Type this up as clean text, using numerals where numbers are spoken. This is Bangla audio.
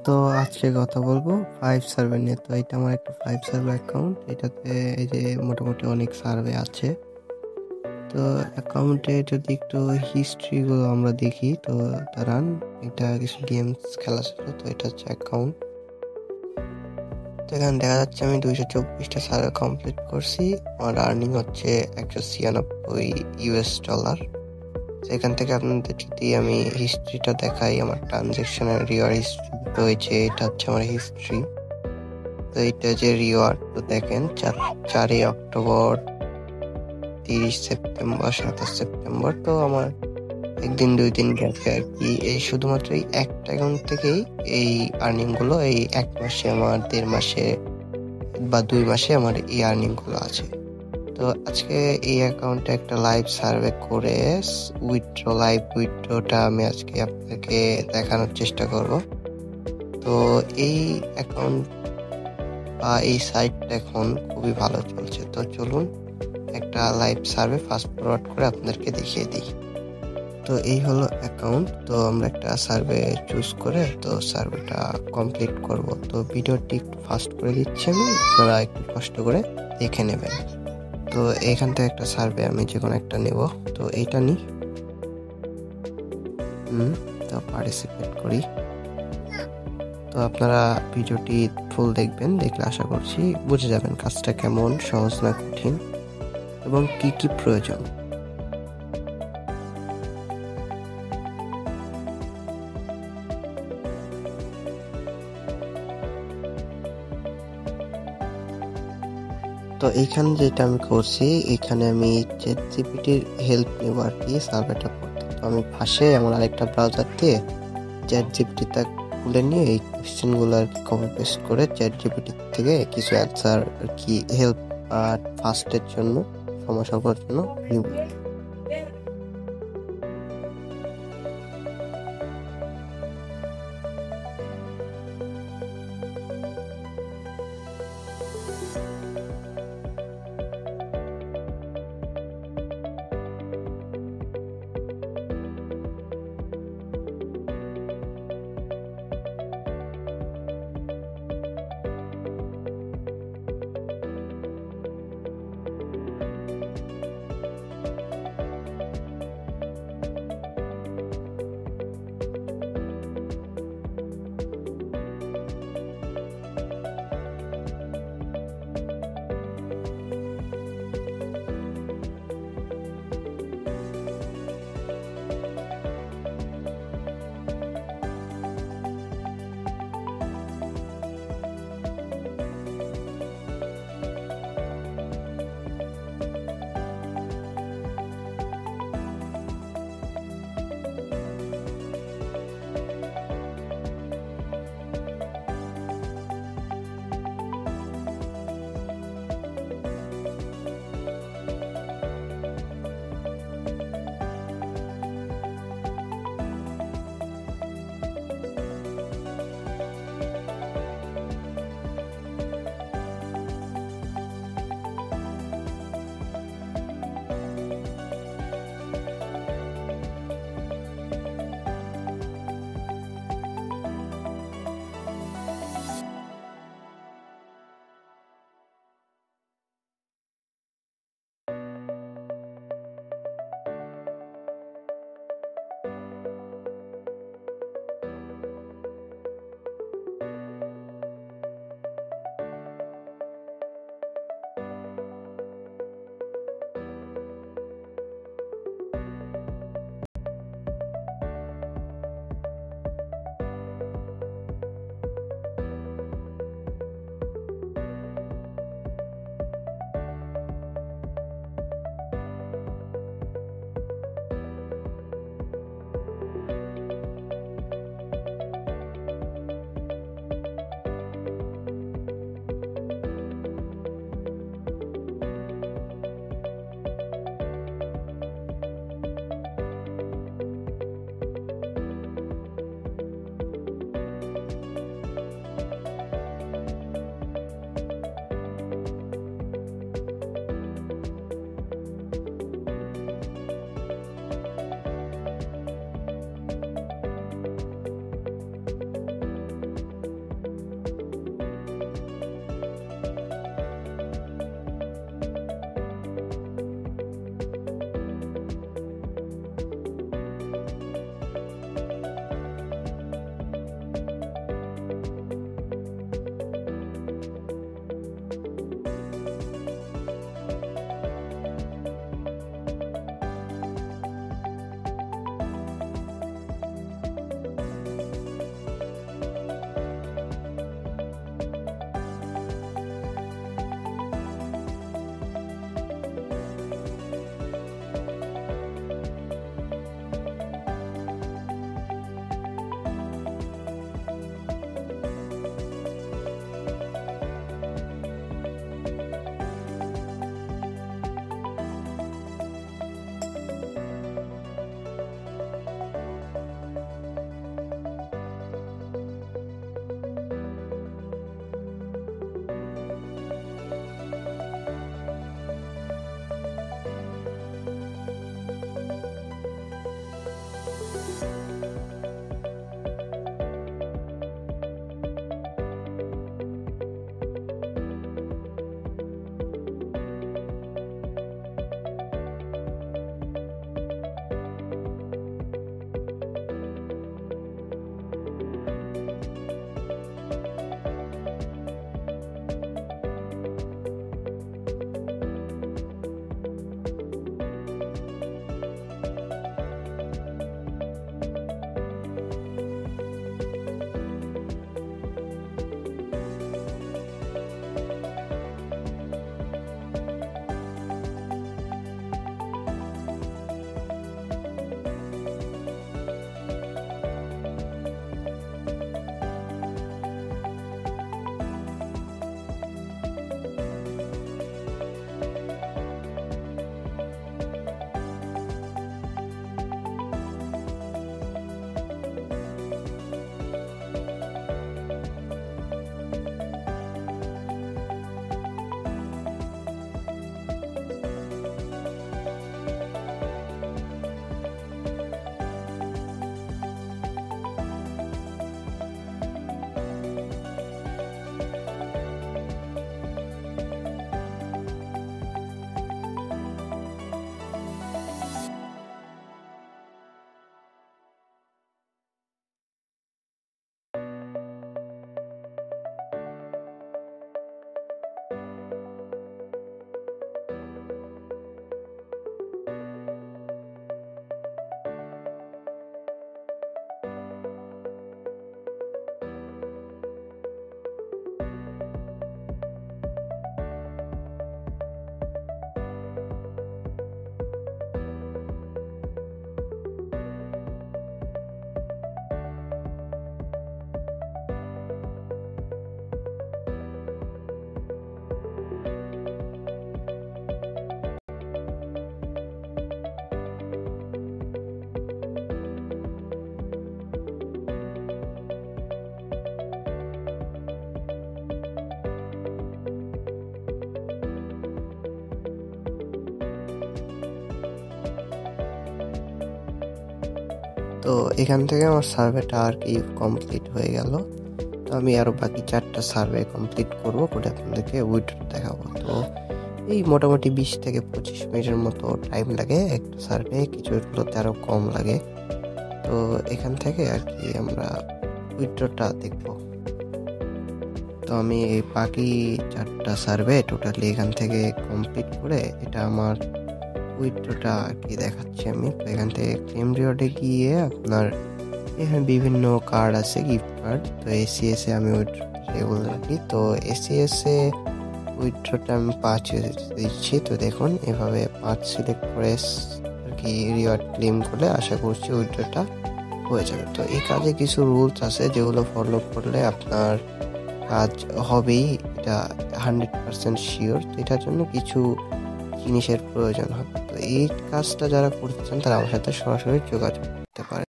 তো আজকে কথা বলবো 5 সার্ভে নিয়ে। তো এটা আমার একটা 5 সার্ভে অ্যাকাউন্ট। এটাতে এই যে মোটামুটি অনেক সার্ভে আছে। তো অ্যাকাউন্টে যদি একটু হিস্ট্রিগুলো আমরা দেখি, তো দাঁড়ান, এটা কিছু গেমস খেলা ছিল। তো এটা হচ্ছে অ্যাকাউন্ট। তো এখানে দেখা যাচ্ছে আমি 224টা সার্ভে কমপ্লিট করছি। আমার আর্নিং হচ্ছে $196। তো এখান থেকে আপনাদের যদি আমি হিস্ট্রিটা দেখাই, আমার ট্রানজেকশনের রিওয়ার্ড হিস্ট্রি, তো এই যে এটা হচ্ছে আমার হিস্ট্রি। তো এটা যে রিওয়ার্ড, তো দেখেন 4ই অক্টোবর, 30 সেপ্টেম্বর, 27 সেপ্টেম্বর। তো আমার একদিন 2 দিন গেছে আর কি। এই শুধুমাত্র এই একটা অ্যাকাউন্ট থেকেই এই আর্নিং গুলো এই 1 মাসে আমার, 1.5 মাসে বা 2 মাসে আমার এই আর্নিং গুলো আছে। তো আজকে এই অ্যাকাউন্টে একটা লাইভ সার্ভে করে লাইভ উইথড্রটা আমি আজকে আপনাকে দেখানোর চেষ্টা করব। তো এই অ্যাকাউন্ট বা এই সাইটটা এখন খুবই ভালো চলছে। তো চলুন একটা লাইভ সার্ভে ফাস্ট ফরওয়ার্ড করে আপনাদেরকে দেখিয়ে দিই। তো এই হলো অ্যাকাউন্ট। তো আমরা একটা সার্ভে চুজ করে তো সার্ভেটা কমপ্লিট করব। তো ভিডিওটি একটু ফাস্ট করে দিচ্ছি আমি, আপনারা একটু কষ্ট করে দেখে নেবেন। তো এখান থেকে একটা সার্ভে আমি যে কোনো একটা নেব। তো এইটা নিই। তো পার্টিসিপেট করি। তো আপনারা ভিডিওটি ফুল দেখবেন, দেখলে আশা করছি বুঝে যাবেন কাজটা কেমন, সহজ না কঠিন, এবং কি কি প্রয়োজন। তো এইখানে যেটা আমি করছি, এখানে আমি চ্যাটজিপিটির হেল্প নেব আর কি সার্ভেটা করতে। তো আমি পাশে আমার আরেকটা ব্রাউজার দিয়ে চ্যাটজিপিটিটা খুলে নিয়ে এই কোশ্চেনগুলো আর কি কপি পেস্ট করে চ্যাটজিপিটি থেকে কিছু অ্যান্সার আর কি হেল্প আর ফার্স্টের জন্য, সমস্যা করার জন্য নিব। তো এখান থেকে আমার সার্ভেটা আর কি কমপ্লিট হয়ে গেল। তো আমি আরো বাকি 4টা সার্ভে কমপ্লিট করবো, করে আপনাদেরকে উইথড্র দেখাবো। তো এই মোটামুটি 20 থেকে 25 মিনিটের মতো টাইম লাগে একটা সার্ভে, কিছুগুলোতে আরো কম লাগে। তো এখান থেকে আর কি আমরা উইথড্রটা দেখবো। তো আমি এই বাকি 4টা সার্ভে টোটালি এখান থেকে কমপ্লিট করে এটা আমার উইথড্রটা আর কি দেখাচ্ছি আমি। তো এখান থেকে ক্লেম রিওয়ার্ডে গিয়ে আপনার এখানে বিভিন্ন কার্ড আছে, গিফট কার্ড। তো এসিএস এ আমি উইথড্র সেগুলো রাখি। তো এসিএস এ উইথড্রটা আমি 5 দিচ্ছি। তো দেখুন এভাবে 5 সিলেক্ট করে আর কি রিওয়ার্ড ক্লেম করলে আশা করছি উইথড্রটা হয়ে যাবে। তো এই কাজে কিছু রুলস আছে যেগুলো ফলো করলে আপনার কাজ হবেই, এটা 100% শিওর। তো এটার জন্য কিছু জিনিসের প্রয়োজন হবে। তো এই কাজটা যারা করতে চান তারা আমার সাথে সরাসরি যোগাযোগ করতে পারে।